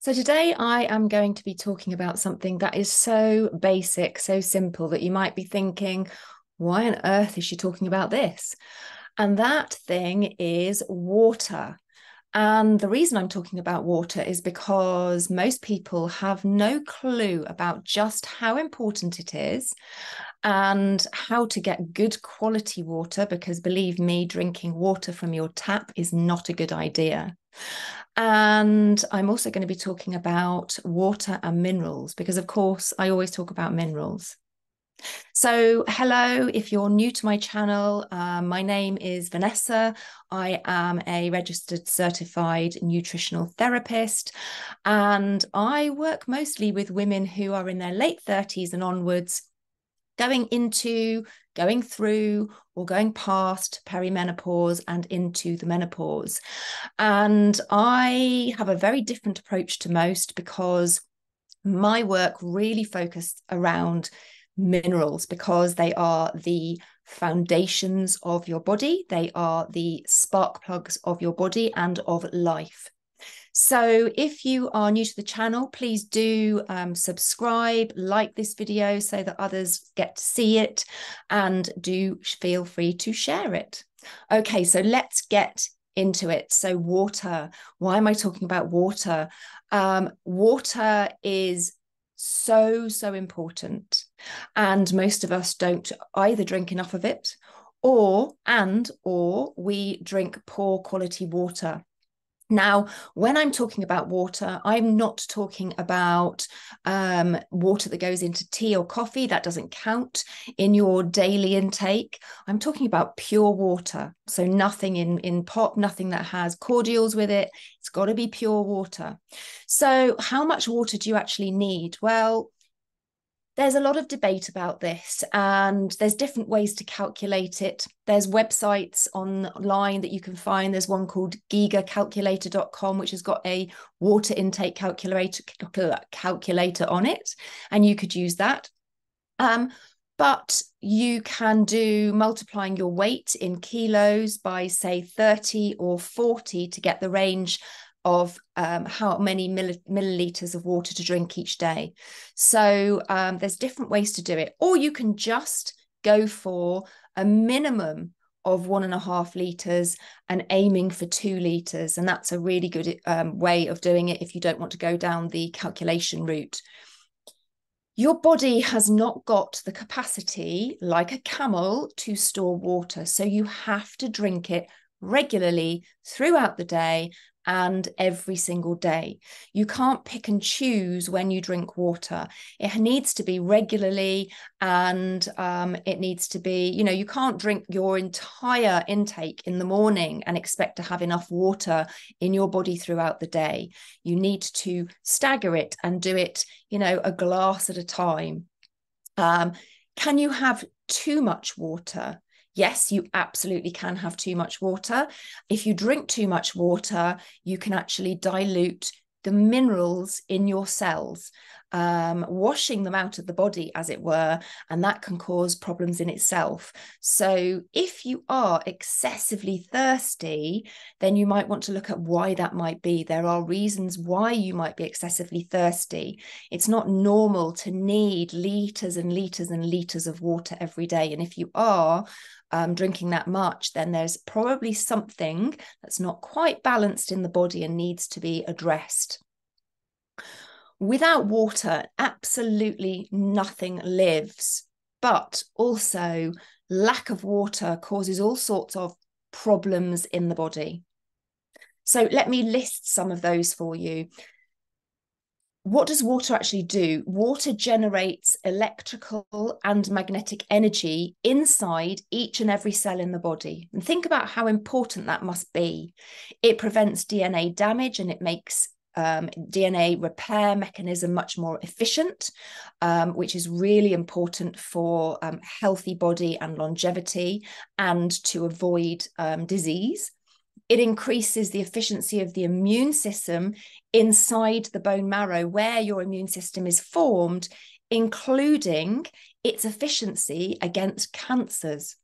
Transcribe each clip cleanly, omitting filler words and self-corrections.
So today I am going to be talking about something that is so basic, so simple that you might be thinking, why on earth is she talking about this? And that thing is water. And the reason I'm talking about water is because most people have no clue about just how important it is and how to get good quality water, because believe me, drinking water from your tap is not a good idea. And I'm also going to be talking about water and minerals, because of course I always talk about minerals. So, hello, if you're new to my channel, my name is Vanessa. I am a registered certified nutritional therapist, and I work mostly with women who are in their late 30s and onwards, going into, going through, or going past perimenopause and into the menopause. And I have a very different approach to most because my work really focused around minerals, because they are the foundations of your body. They are the spark plugs of your body and of life. So if you are new to the channel, please do subscribe, like this video so that others get to see it, and do feel free to share it. Okay, so let's get into it. So water, why am I talking about water? Water is so important, and most of us don't either drink enough of it, or we drink poor quality water. Now, when I'm talking about water, I'm not talking about water that goes into tea or coffee. That doesn't count in your daily intake. I'm talking about pure water. So nothing in pot, nothing that has cordials with it. It's got to be pure water. So how much water do you actually need? Well, there's a lot of debate about this, and there's different ways to calculate it. There's websites online that you can find. There's one called gigacalculator.com, which has got a water intake calculator on it, and you could use that. But you can do multiplying your weight in kilos by, say, 30 or 40 to get the range of how many milliliters of water to drink each day. So there's different ways to do it. Or you can just go for a minimum of 1.5 liters and aiming for 2 liters. And that's a really good way of doing it if you don't want to go down the calculation route. Your body has not got the capacity, like a camel, to store water. So you have to drink it regularly throughout the day and every single day. You can't pick and choose when you drink water. It needs to be regularly, and it needs to be, you can't drink your entire intake in the morning and expect to have enough water in your body throughout the day. You need to stagger it and do it, a glass at a time. Can you have too much water? Yes, you absolutely can have too much water. If you drink too much water, you can actually dilute the minerals in your cells, washing them out of the body, as it were, and that can cause problems in itself. So if you are excessively thirsty, then you might want to look at why that might be. There are reasons why you might be excessively thirsty. It's not normal to need liters and liters and liters of water every day. And if you are drinking that much, then there's probably something that's not quite balanced in the body and needs to be addressed. Without water, absolutely nothing lives, but also lack of water causes all sorts of problems in the body. So let me list some of those for you. What does water actually do? Water generates electrical and magnetic energy inside each and every cell in the body. And think about how important that must be. It prevents DNA damage, and it makes DNA repair mechanism much more efficient, which is really important for healthy body and longevity, and to avoid disease. It increases the efficiency of the immune system inside the bone marrow, where your immune system is formed, including its efficiency against cancers.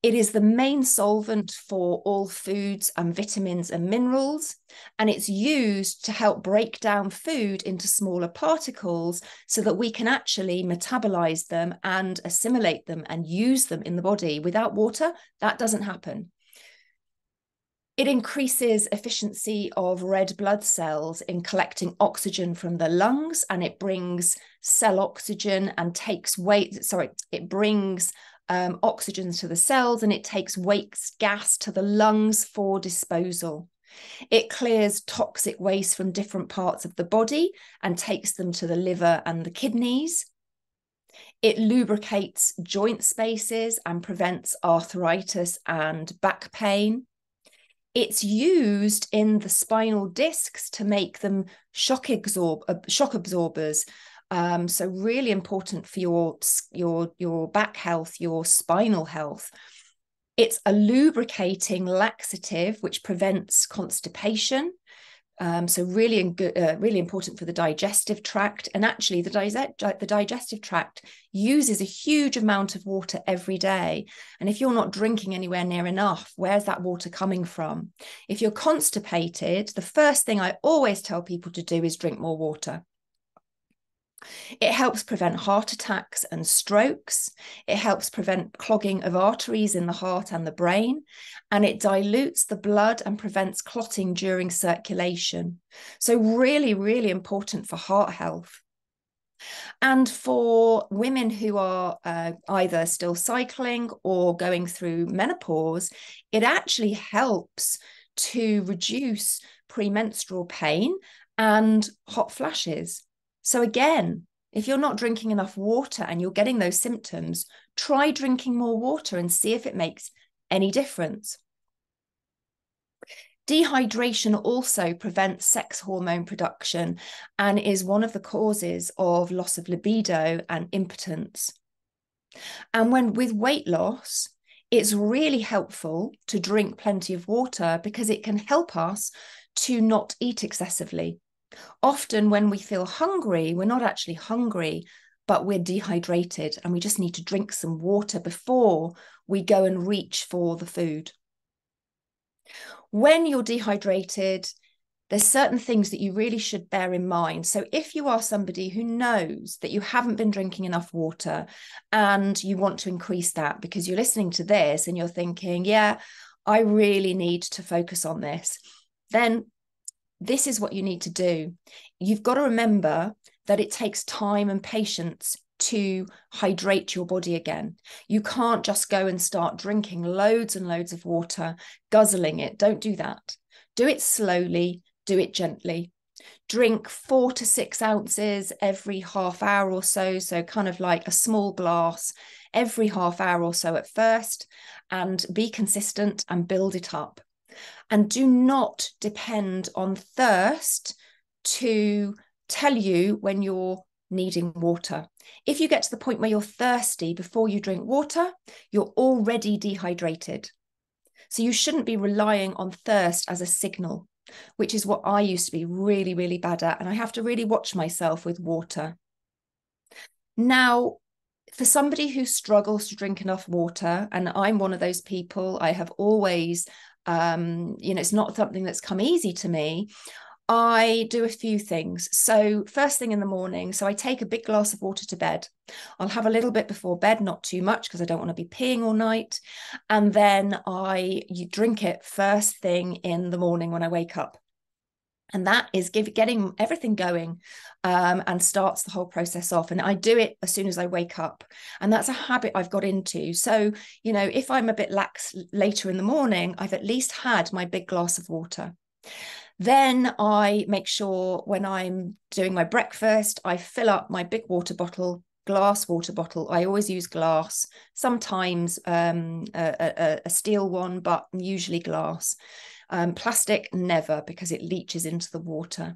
It is the main solvent for all foods and vitamins and minerals, and it's used to help break down food into smaller particles so that we can actually metabolize them and assimilate them and use them in the body. Without water, that doesn't happen. It increases efficiency of red blood cells in collecting oxygen from the lungs, and it brings cell oxygen and it brings oxygen to the cells, and it takes waste gas to the lungs for disposal. It clears toxic waste from different parts of the body and takes them to the liver and the kidneys. It lubricates joint spaces and prevents arthritis and back pain. It's used in the spinal discs to make them shock absorbers. So really important for your back health, your spinal health. It's a lubricating laxative which prevents constipation. So really important for the digestive tract. And actually the digestive tract uses a huge amount of water every day. And if you're not drinking anywhere near enough, where's that water coming from? If you're constipated, the first thing I always tell people to do is drink more water. It helps prevent heart attacks and strokes. It helps prevent clogging of arteries in the heart and the brain. And it dilutes the blood and prevents clotting during circulation. So really, really important for heart health. And for women who are either still cycling or going through menopause, it actually helps to reduce premenstrual pain and hot flashes. So again, if you're not drinking enough water and you're getting those symptoms, try drinking more water and see if it makes any difference. Dehydration also prevents sex hormone production and is one of the causes of loss of libido and impotence. And with weight loss, it's really helpful to drink plenty of water because it can help us to not eat excessively. Often when we feel hungry, we're not actually hungry, but we're dehydrated and we just need to drink some water before we go and reach for the food. When you're dehydrated, there's certain things that you really should bear in mind. So if you are somebody who knows that you haven't been drinking enough water and you want to increase that because you're listening to this and you're thinking, yeah, I really need to focus on this, then this is what you need to do. You've got to remember that it takes time and patience to hydrate your body again. You can't just go and start drinking loads and loads of water, guzzling it. Don't do that. Do it slowly, do it gently. Drink 4 to 6 ounces every half hour or so. So kind of like a small glass every half hour or so at first, and be consistent and build it up. And do not depend on thirst to tell you when you're needing water. If you get to the point where you're thirsty before you drink water, you're already dehydrated. So you shouldn't be relying on thirst as a signal, which is what I used to be really, really bad at. And I have to really watch myself with water. Now, for somebody who struggles to drink enough water, and I'm one of those people, I have always it's not something that's come easy to me. I do a few things. So first thing in the morning, so I take a big glass of water to bed. I'll have a little bit before bed, not too much because I don't want to be peeing all night. And then you drink it first thing in the morning when I wake up. And that is getting everything going and starts the whole process off. And I do it as soon as I wake up. And that's a habit I've got into. So, if I'm a bit lax later in the morning, I've at least had my big glass of water. Then I make sure when I'm doing my breakfast, I fill up my big glass water bottle. I always use glass, sometimes a steel one, but usually glass. Plastic, never, because it leaches into the water.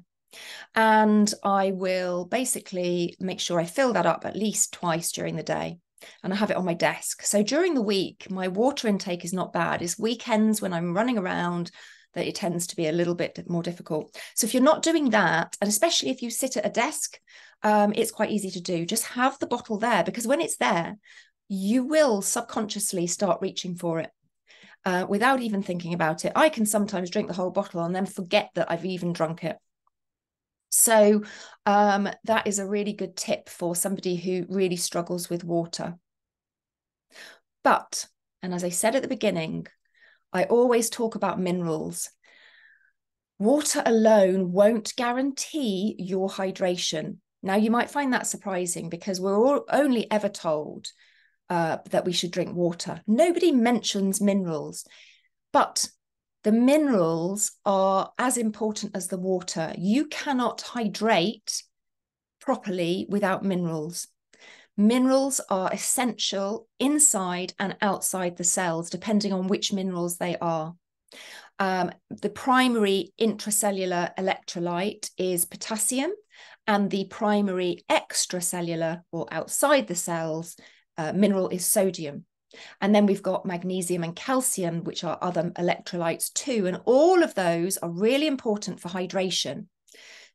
And I will basically make sure I fill that up at least twice during the day. And I have it on my desk. So during the week, my water intake is not bad. It's weekends when I'm running around that it tends to be a little bit more difficult. So if you're not doing that, and especially if you sit at a desk, it's quite easy to do. Just have the bottle there, because when it's there, you will subconsciously start reaching for it without even thinking about it. I can sometimes drink the whole bottle and then forget that I've even drunk it. So that is a really good tip for somebody who really struggles with water. But, and as I said at the beginning, I always talk about minerals. Water alone won't guarantee your hydration. Now, you might find that surprising because we're only ever told that we should drink water. Nobody mentions minerals, but the minerals are as important as the water. You cannot hydrate properly without minerals. Minerals are essential inside and outside the cells, depending on which minerals they are. The primary intracellular electrolyte is potassium, and the primary extracellular or outside the cells mineral is sodium. And then we've got magnesium and calcium, which are other electrolytes too. And all of those are really important for hydration.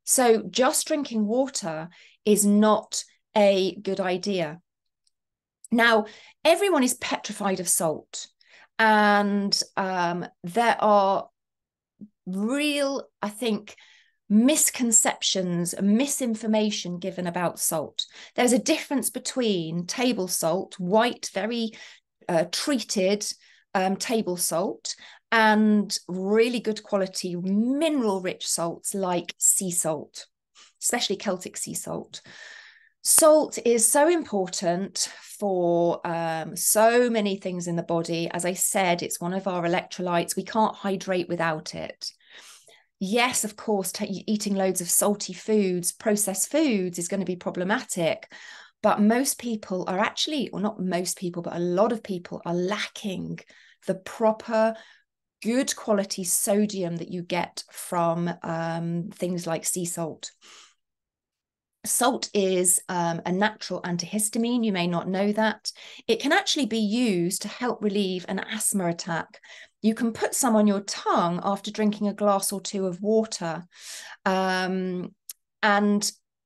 So just drinking water is not a good idea. Now, everyone is petrified of salt. And there are real, I think, misconceptions, misinformation given about salt. There's a difference between table salt, white, very treated table salt, and really good quality mineral-rich salts like sea salt, especially Celtic sea salt. Salt is so important for so many things in the body. As I said, it's one of our electrolytes. We can't hydrate without it. Yes, of course, eating loads of salty foods, processed foods is going to be problematic. But most people are actually, or not most people, but a lot of people are lacking the proper good quality sodium that you get from things like sea salt. Salt is a natural antihistamine. You may not know that. It can actually be used to help relieve an asthma attack. You can put some on your tongue after drinking a glass or two of water. And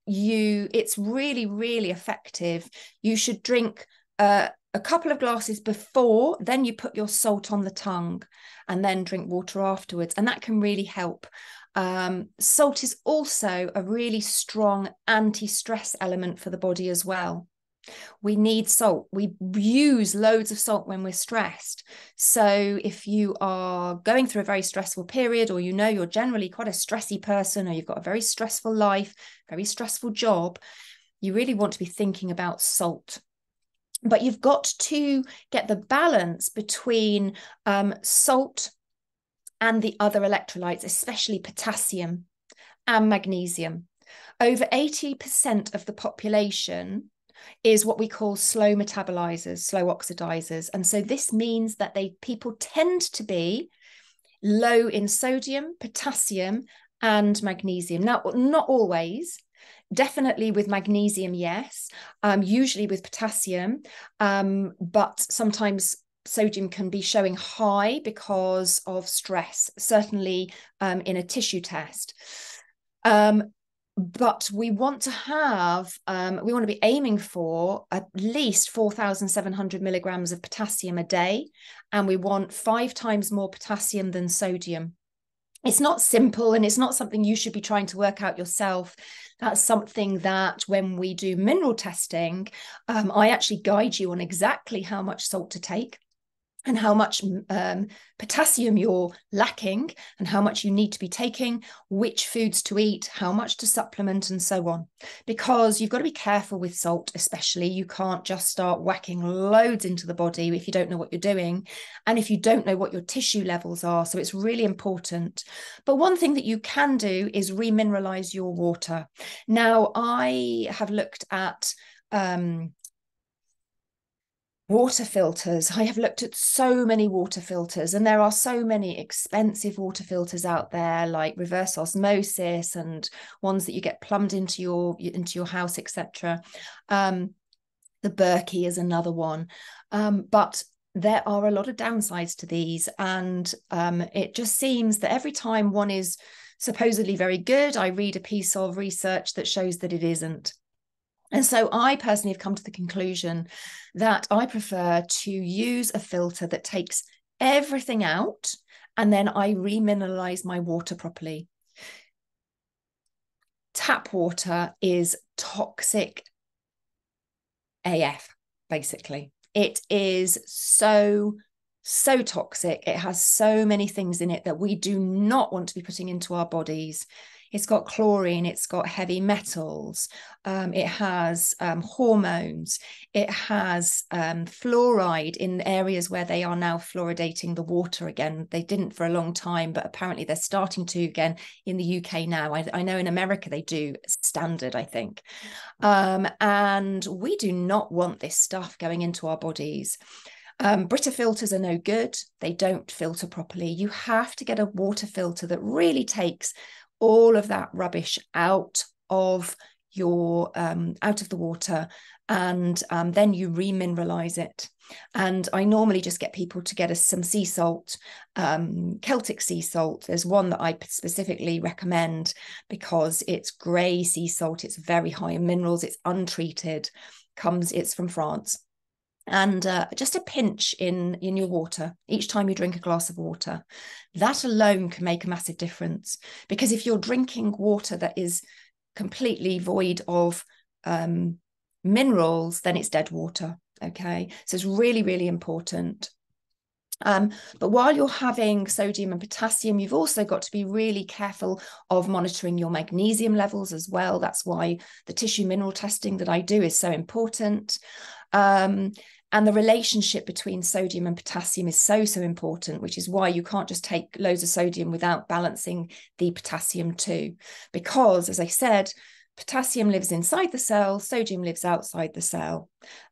it's really, really effective. You should drink a couple of glasses before, then you put your salt on the tongue and then drink water afterwards. And that can really help. Salt is also a really strong anti-stress element for the body as well. We need salt. We use loads of salt when we're stressed. So if you are going through a very stressful period, or you know you're generally quite a stressy person, or you've got a very stressful life, very stressful job, you really want to be thinking about salt. But you've got to get the balance between salt and the other electrolytes, especially potassium and magnesium. Over 80% of the population is what we call slow metabolizers, slow oxidizers. And so this means that people tend to be low in sodium, potassium, and magnesium. Now, not always. Definitely with magnesium, yes. Usually with potassium, but sometimes sodium can be showing high because of stress, certainly in a tissue test. But we want to be aiming for at least 4,700 milligrams of potassium a day. And we want 5 times more potassium than sodium. It's not simple, and it's not something you should be trying to work out yourself. That's something that when we do mineral testing, I actually guide you on exactly how much salt to take and how much potassium you're lacking and how much you need to be taking, which foods to eat, how much to supplement, and so on. Because you've got to be careful with salt, especially. You can't just start whacking loads into the body if you don't know what you're doing and if you don't know what your tissue levels are. So it's really important. But one thing that you can do is remineralize your water. Now, I have looked at water filters. I have looked at so many water filters, and there are so many expensive water filters out there, like reverse osmosis and ones that you get plumbed into your house, etc. The Berkey is another one, but there are a lot of downsides to these, and it just seems that every time one is supposedly very good, I read a piece of research that shows that it isn't. And so I personally have come to the conclusion that I prefer to use a filter that takes everything out, and then I remineralize my water properly. Tap water is toxic AF, basically. It is so toxic. It has so many things in it that we do not want to be putting into our bodies. It's got chlorine, it's got heavy metals, it has hormones, it has fluoride in areas where they are now fluoridating the water again. They didn't for a long time, but apparently they're starting to again in the UK now. I know in America they do, standard, I think. And we do not want this stuff going into our bodies. Brita filters are no good. They don't filter properly. You have to get a water filter that really takes all of that rubbish out of your out of the water, and then you remineralize it. And I normally just get people to get us some sea salt, Celtic sea salt. There's one that I specifically recommend because it's grey sea salt. It's very high in minerals. It's untreated. It's from France. And just a pinch in your water each time you drink a glass of water. That alone can make a massive difference, because if you're drinking water that is completely void of minerals, then it's dead water. Okay, so it's really, really important. But while you're having sodium and potassium, you've also got to be really careful of monitoring your magnesium levels as well. That's why the tissue mineral testing that I do is so important. And the relationship between sodium and potassium is so important, which is why you can't just take loads of sodium without balancing the potassium too. Because, as I said, potassium lives inside the cell, sodium lives outside the cell.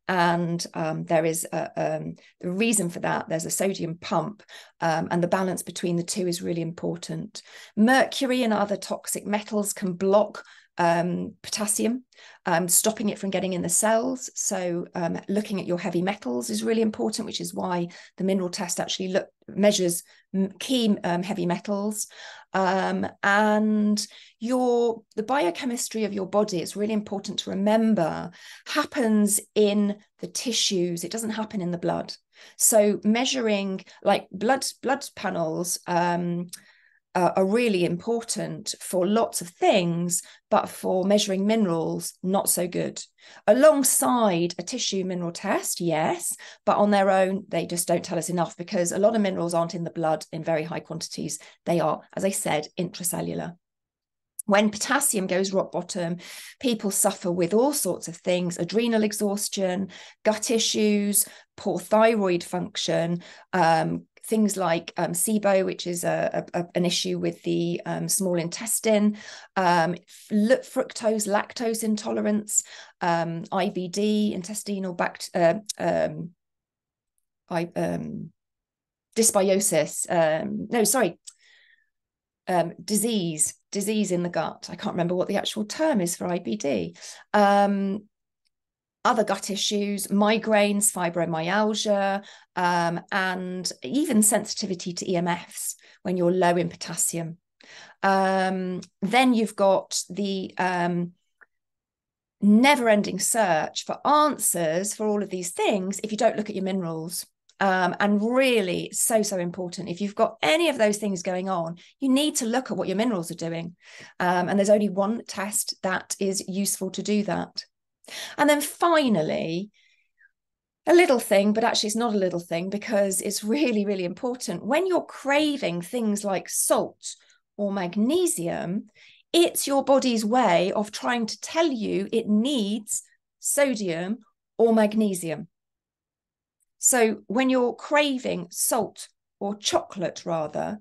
And there is the reason for that. There's a sodium pump, and the balance between the two is really important. Mercury and other toxic metals can block potassium, stopping it from getting in the cells. So looking at your heavy metals is really important, which is why the mineral test actually measures key heavy metals. And the biochemistry of your body, it's really important to remember, happens in the tissues. It doesn't happen in the blood. So measuring like blood panels are really important for lots of things, but for measuring minerals, not so good. Alongside a tissue mineral test, yes, but on their own, they just don't tell us enough, because a lot of minerals aren't in the blood in very high quantities. They are, as I said, intracellular. When potassium goes rock bottom, people suffer with all sorts of things: adrenal exhaustion, gut issues, poor thyroid function, things like SIBO, which is an issue with the small intestine, fructose, lactose intolerance, IBD, intestinal dysbiosis, disease in the gut. I can't remember what the actual term is for IBD. Other gut issues, migraines, fibromyalgia, and even sensitivity to EMFs when you're low in potassium. Then you've got the never-ending search for answers for all of these things if you don't look at your minerals. And really so important. If you've got any of those things going on, you need to look at what your minerals are doing. And there's only one test that is useful to do that. And then finally, a little thing, but actually it's not a little thing, because it's really, really important. When you're craving things like salt or magnesium, it's your body's way of trying to tell you it needs sodium or magnesium. So when you're craving salt or chocolate, rather,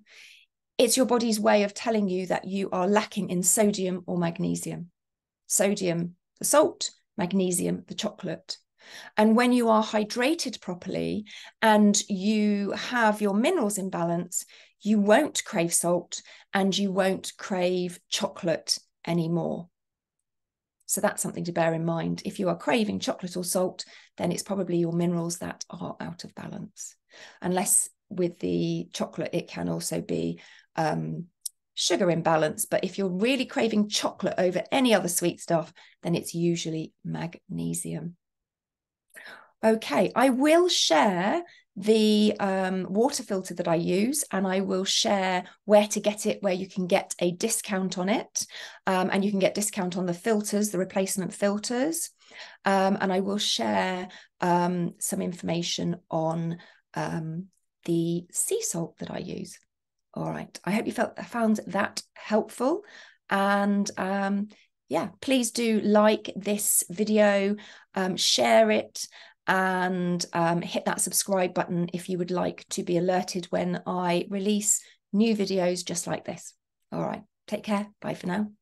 it's your body's way of telling you that you are lacking in sodium or magnesium. Sodium, the salt; magnesium, the chocolate. And when you are hydrated properly and you have your minerals in balance, you won't crave salt and you won't crave chocolate anymore. So that's something to bear in mind. If you are craving chocolate or salt, then it's probably your minerals that are out of balance. Unless with the chocolate, it can also be sugar imbalance. But if you're really craving chocolate over any other sweet stuff, then it's usually magnesium. Okay, I will share the water filter that I use, and I will share where to get it, where you can get a discount on it, and you can get discount on the filters, the replacement filters, and I will share some information on the sea salt that I use. All right, I hope you found that helpful, and yeah, please do like this video, share it, and hit that subscribe button if you would like to be alerted when I release new videos just like this. All right, take care. Bye for now.